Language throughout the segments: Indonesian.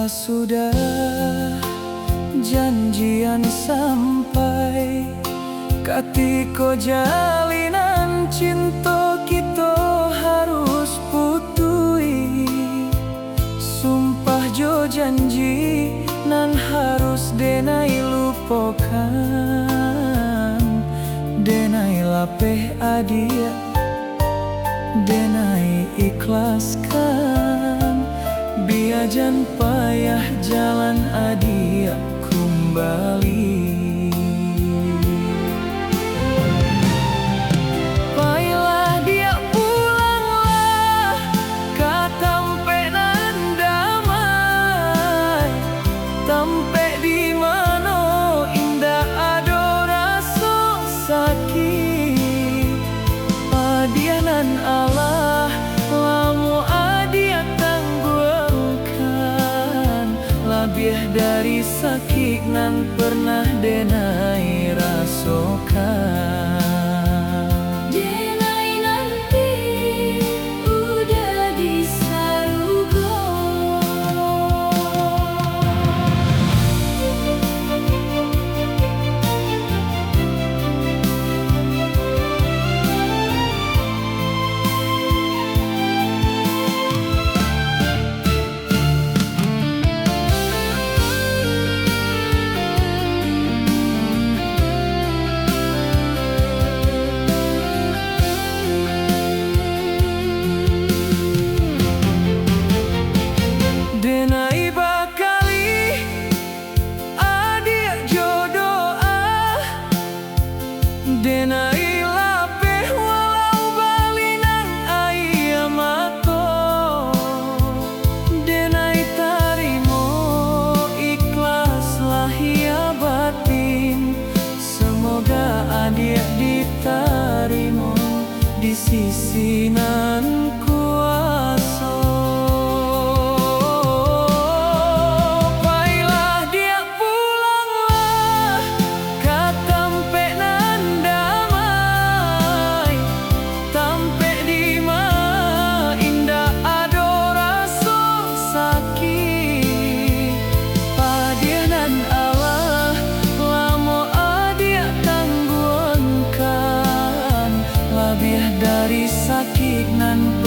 sudah janjian sampai katiko jalinan cinta kita harus putui. Sumpah jo janji nan harus denai lupakan, denai lapeh adia, denai ikhlaskan. Biajan payah jalan adia kembali. Baiklah dia pulanglah, katampe nan damai. Tampe di mano indah ado rasa sakit. Adia nan Allah lamu adia tangguhkan, lebih dari sakit nan pernah denai rasakan. Denai nanti udah di sarugo. Denai bakali adia jodoh denai lapeh walau balinang ayamato. Denai tarimo ikhlas lahir batin. Semoga adia ditarimo di sisi nan kuasa. Baiklah dia pulanglah, katampe nan damai. Tampe di ma indah ado rasa sakit. Adia nan Allah lamo adia tangguhkan, lebih dari sakit nan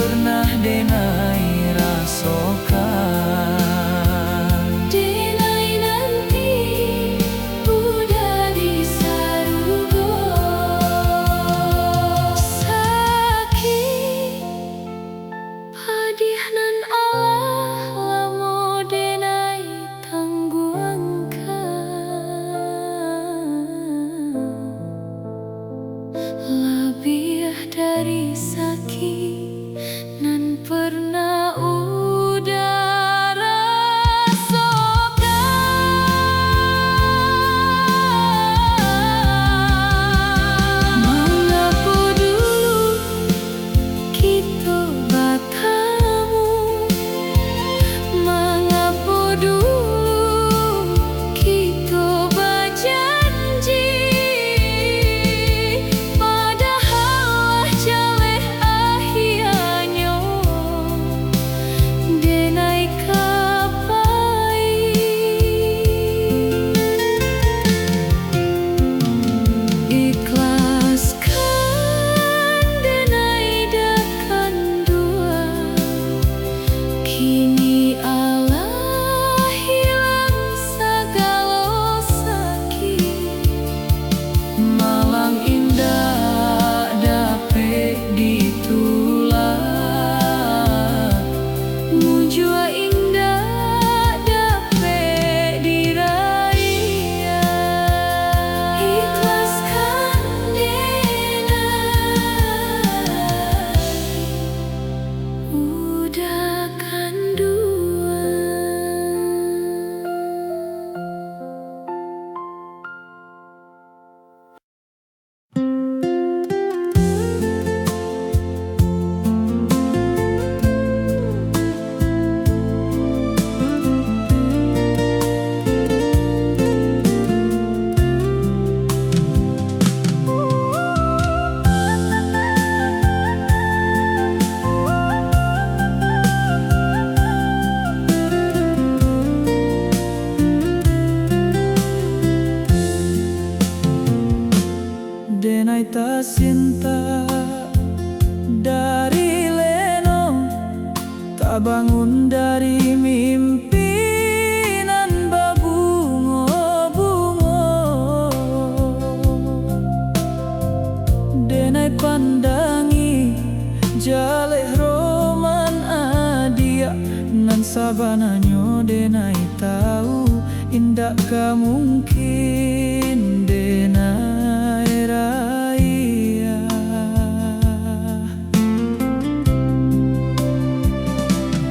hanyo denai tahu indak ka mungkin denai raya.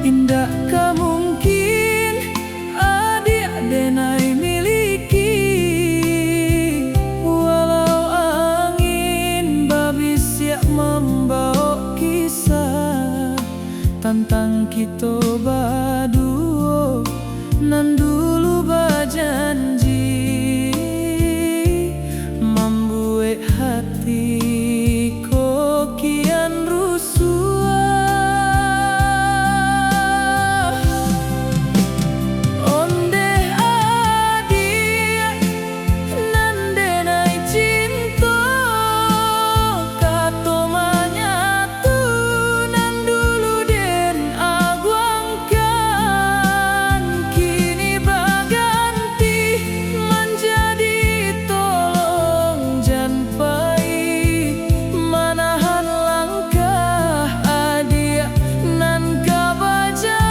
Indak ka mungkin adik denai miliki, walau angin babis siap membawa kisah tentang kita baduo nan dulu berjanji membuat hati ko kian rusuh. Onde adik nan denai cinta kato manyatu nan dulu den aguangkan, kini baganti menjadi tolong jan pai manahan langkah adik nan ka berjalan.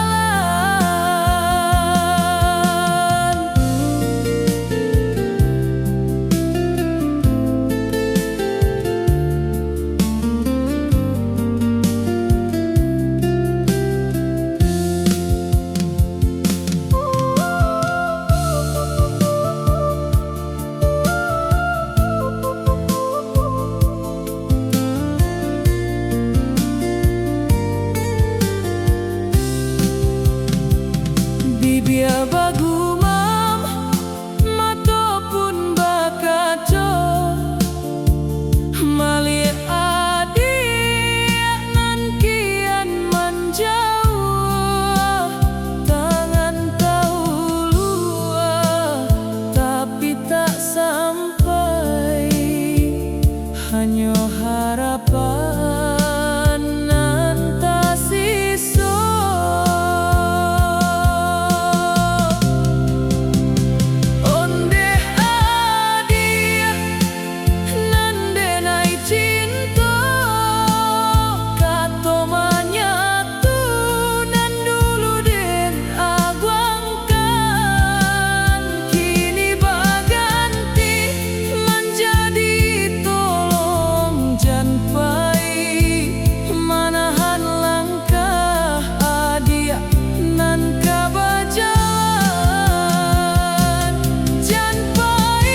Bibia bagumam mato pun bakaco mali adik nan kian menjauh, tangan tahu luar tapi tak sampai, hanya harapan nan tak sisa. Onde adik nan denai cinta kato manyatu nan dulu den aguangkan, kini baganti menjadi tolong jan pai manahan langkah adik nan ka berjalan. Jan pai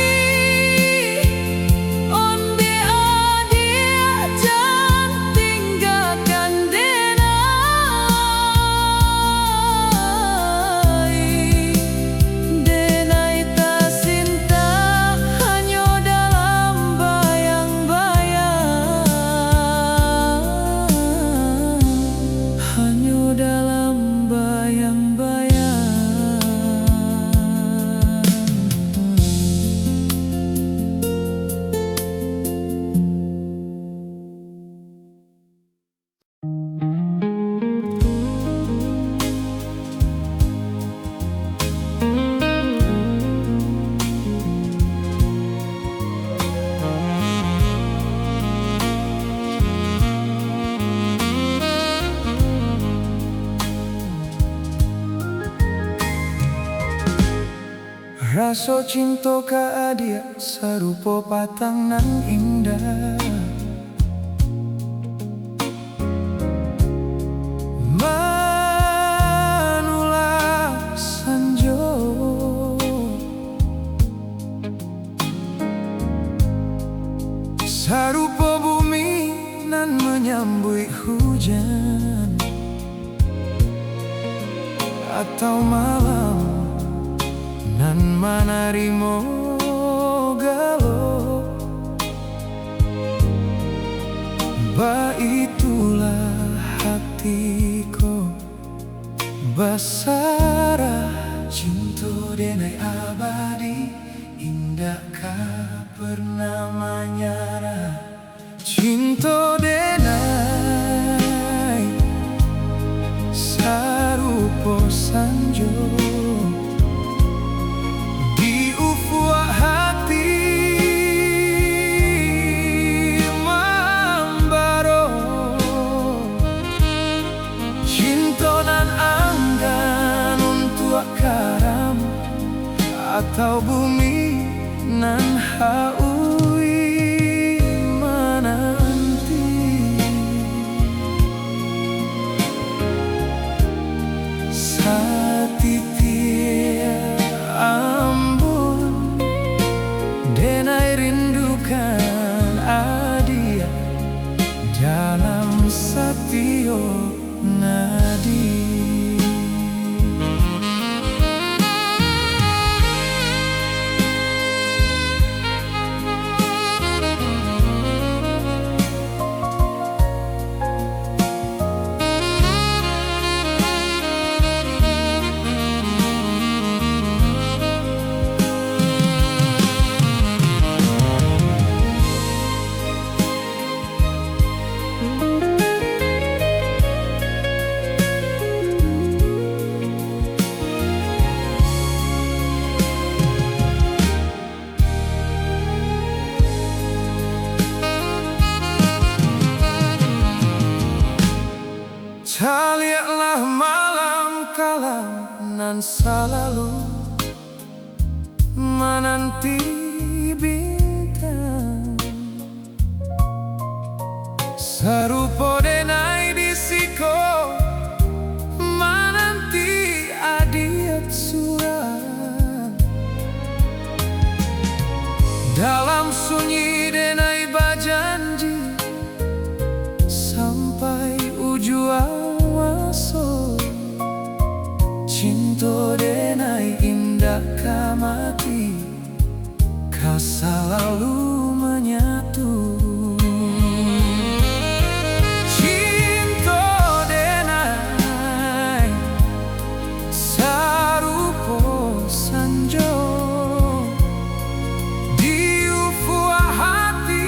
onde adik jan tinggalkan denai tak cinta hanya dalam bayang-bayang, hanya dalam bayang-bayang. Raso cinta ka adik sarupa patang nan indah, manulah sanjo sarupa bumi nan menyambut hujan atau malam nan manarimo galau. Itulah hatiku basara cinta denai abadi, indakkah pernah menyara cinta denai sarupo sanjo di ufuk hati mambaro cinta nan anggan untuk karam atau bumi nan haui menanti satitia ambon denai rindukan adia dalam satio nadi. Lihatlah malam kalam nan selalu menanti bintang serupa denai disiko menanti adiat surat dalam sunyi denai bajanji sampai ujung waso cinta denai indah kamati ka selalu menyatu cinta denai sarupo sanjo di ufuk hati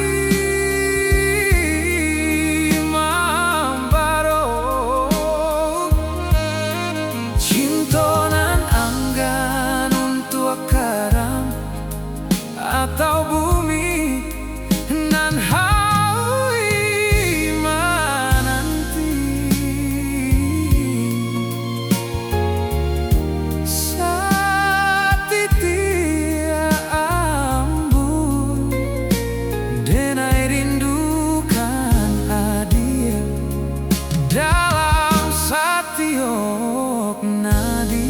atau bumi nan haui menanti satitia ambun denai rindukan adia dalam satiok nadi.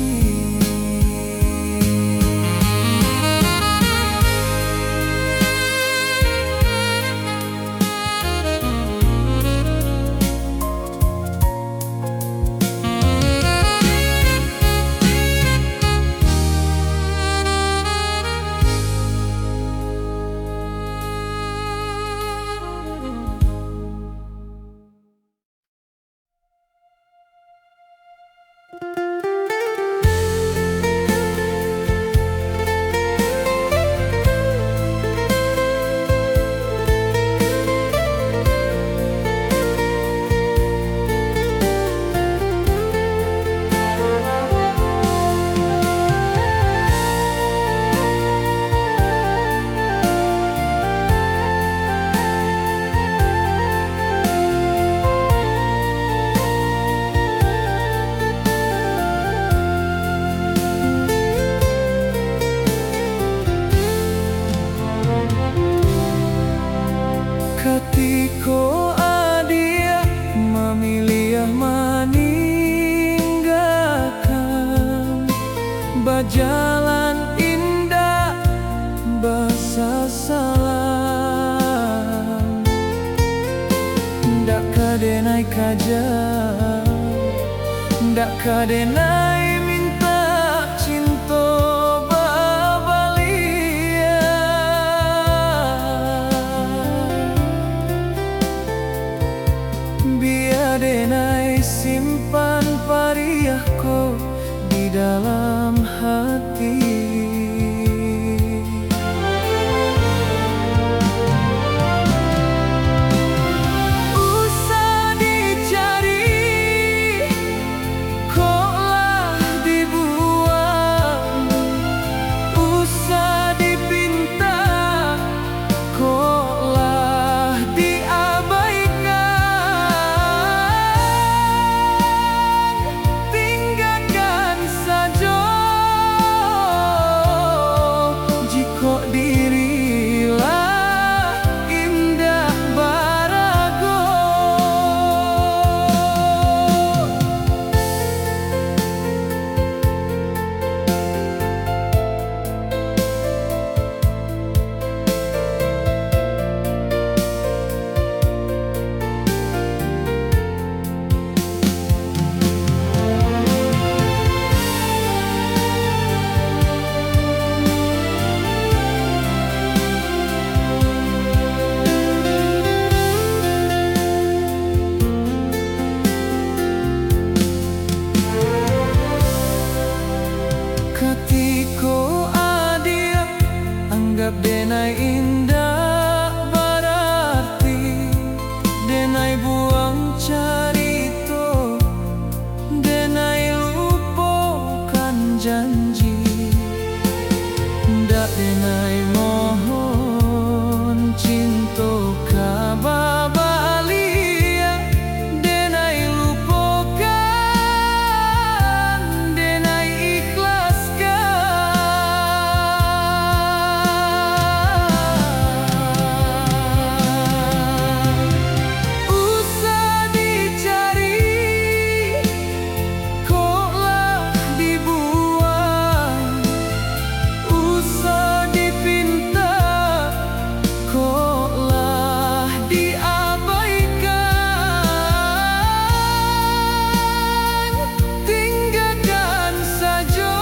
Ketika adia memilih meninggalkan berjalan indah bersasalan ndak kadenai kajang ndak kadenai minta cinta denai simpan pariahku di dalam hati. Usah dicari, koklah dibuang. Usah dipinta, koklah diabaikan. Tinggalkan saja Ketiko adia anggap denai indah berarti, denai buang carito, denai lupakan janji, ndak denai mohon cinta kababalia, denai lupakan, denai ikhlaskan. Usah dicari, koklah dibuang. Usah dipinta, koklah diabaikan. Tinggalkan saja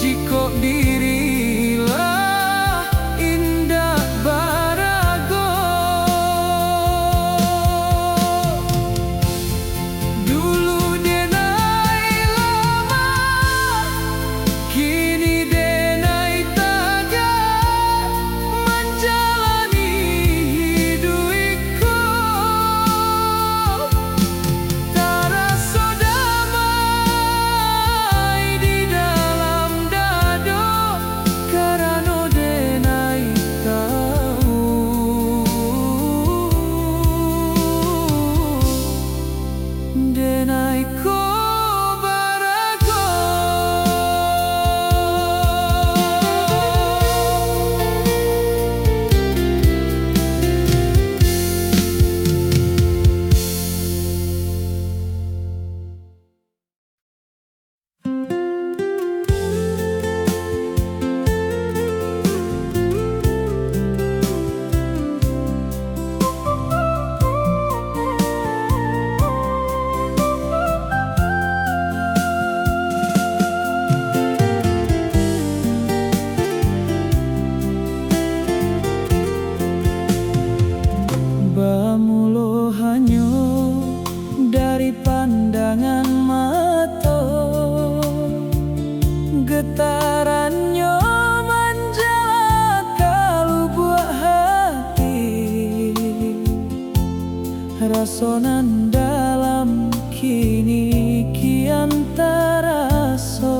jika dirilah indah barago. Dulu denai lama, kini denai taga, menjalani hidupku. Terasa damai di dalam dado, karena denai tahu denai ko barago. Bamulo hanyo dari pandangan mata, getarannya menjalar ke lubuk hati, rasonan dalam kini kian terasa,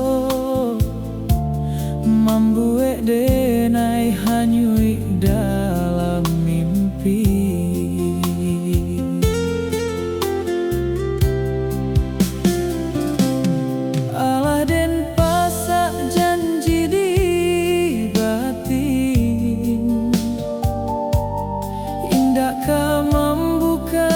membuat denai hanyui dalam mimpi. Alah den pasak janji di batin, indah kau membuka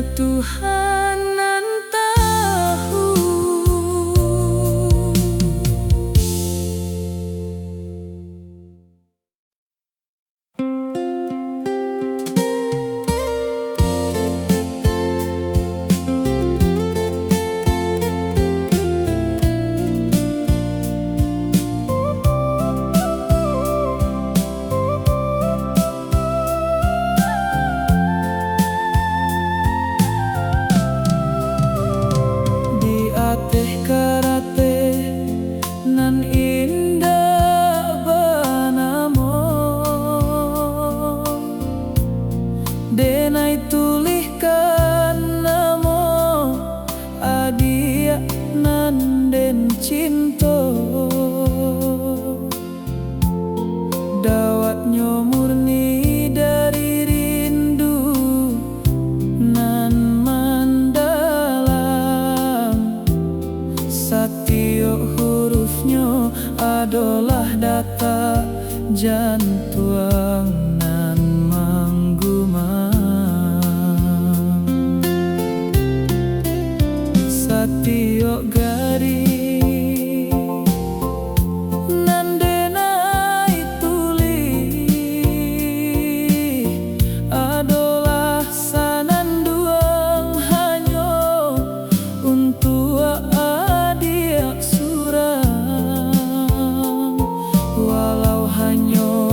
Tuhan nan tahu. Nan indah banamo denai tulihkan namo adia nan den cinto dawatnya murni dari rindu nan mendalam satio hurufnya adalah data jantuang nan menggumam satio gari nan denai tuli adalah sananduang hanyo untuk adia surang walau hanya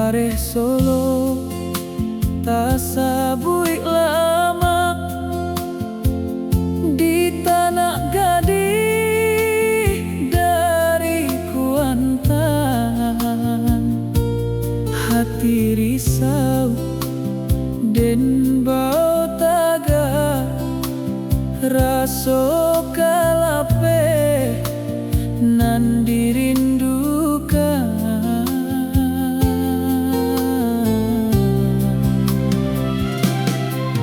Pare Solo tak sabui lama di tanah gading dari Kuantan. Hati risau den bau taga raso kalape nan dirindukan.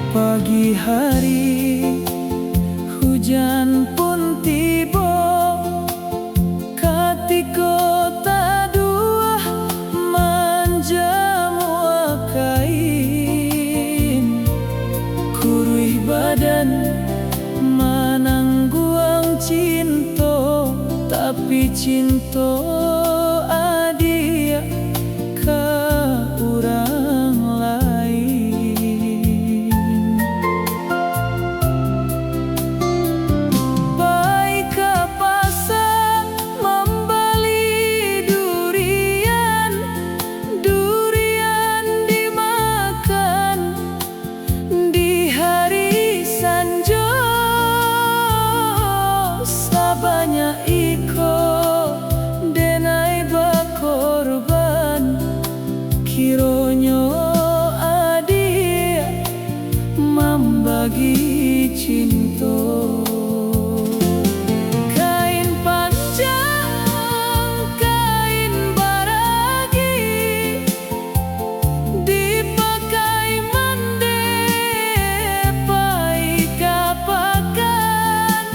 Pagi hari hujan pun tiba, katiko tak dua manjamu kain. Kuruih badan manangguang cinta, tapi cinta adia ka urang lain. Pai ka pasar membeli durian, durian dimakan di hari Sanjo. Sabanya iko denai bakorban, kironyo adia membagi cinta. Kain panjang, kain baragi dipakai mande pai kapakan.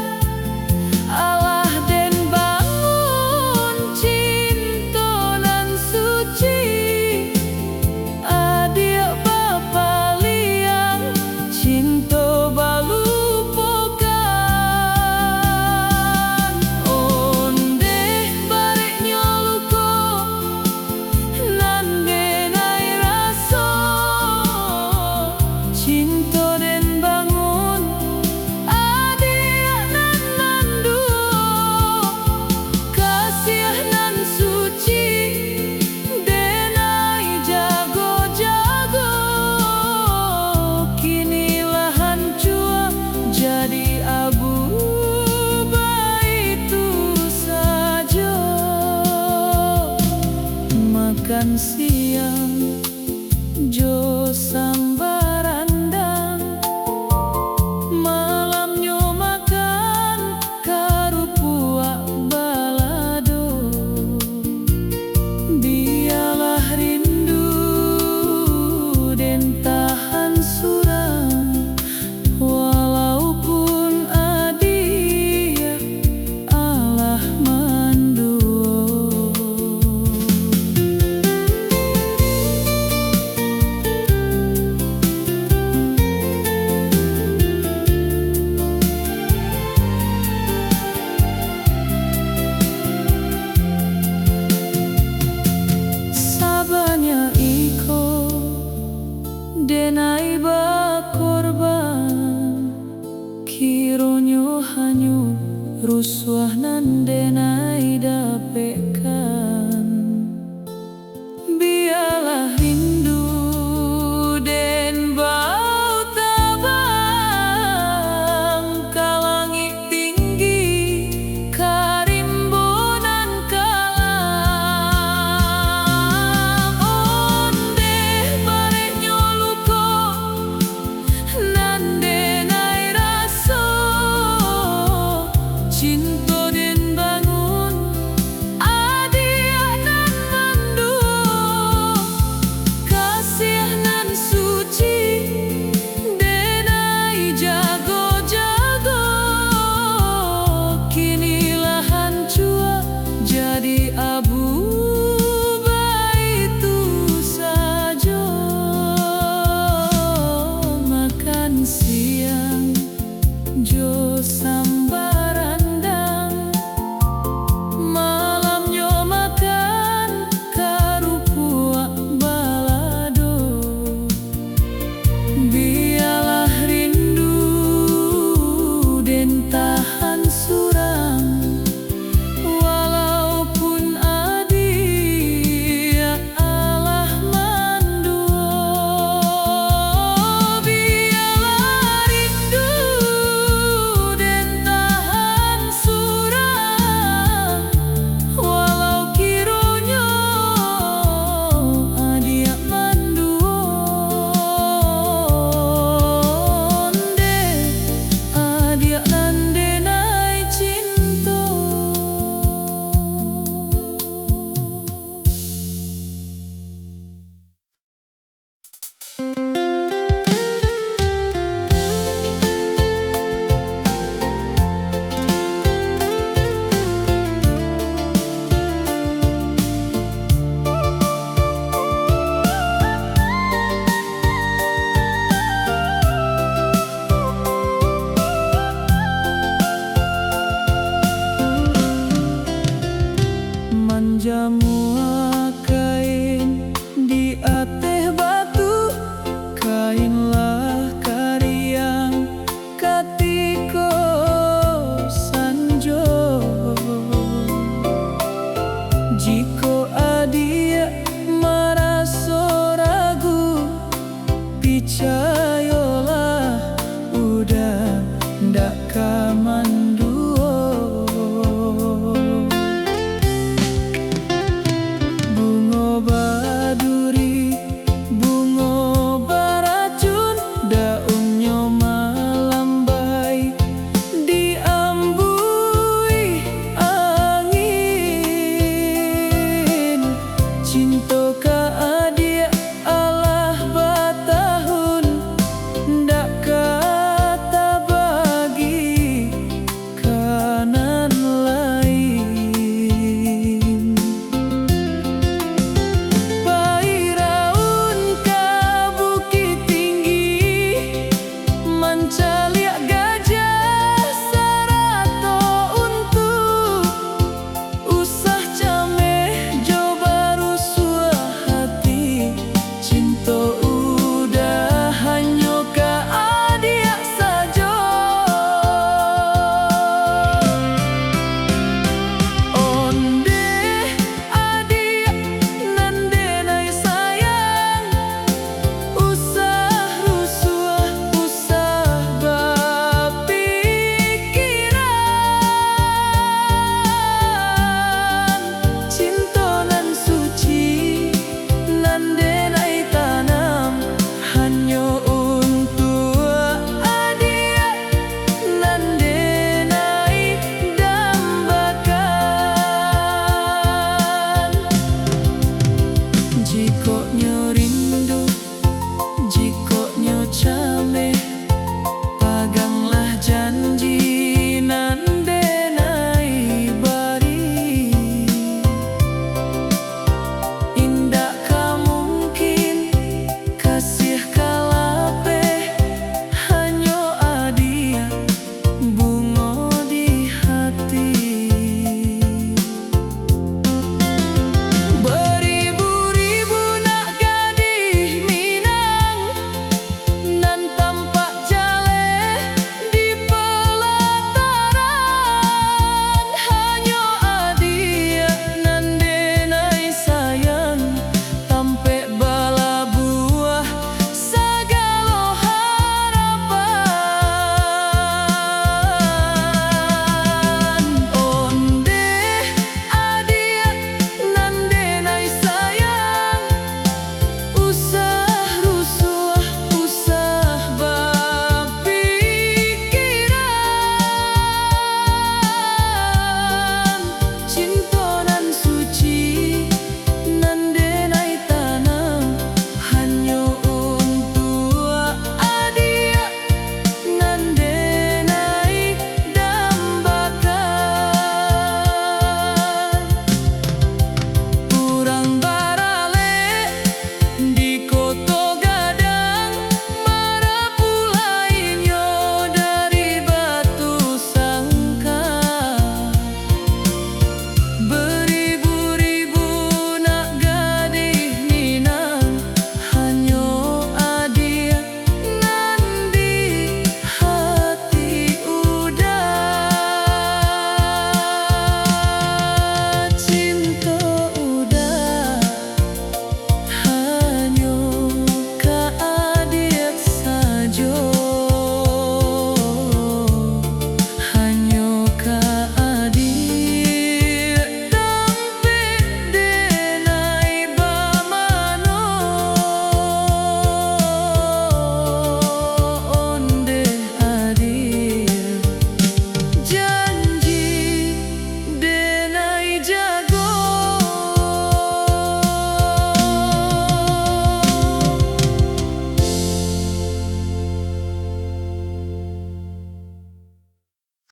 Allah den bangun cinta nan suci, adik bapa liang cinta balupakan. Onde barek nyoluko nan denai raso, cinta den bangun adik nan nanduo. Kasih nan suci denai jago-jago, kinilah hancur jadi abu itu saja. Makan siang jo sambarandang, malamnya makan karupua balado. Biarlah rindu den tahan surang, walaupun adia Allah manduo. jamua kain di ateh batu, kainlah kariang katiko sanjo. Jika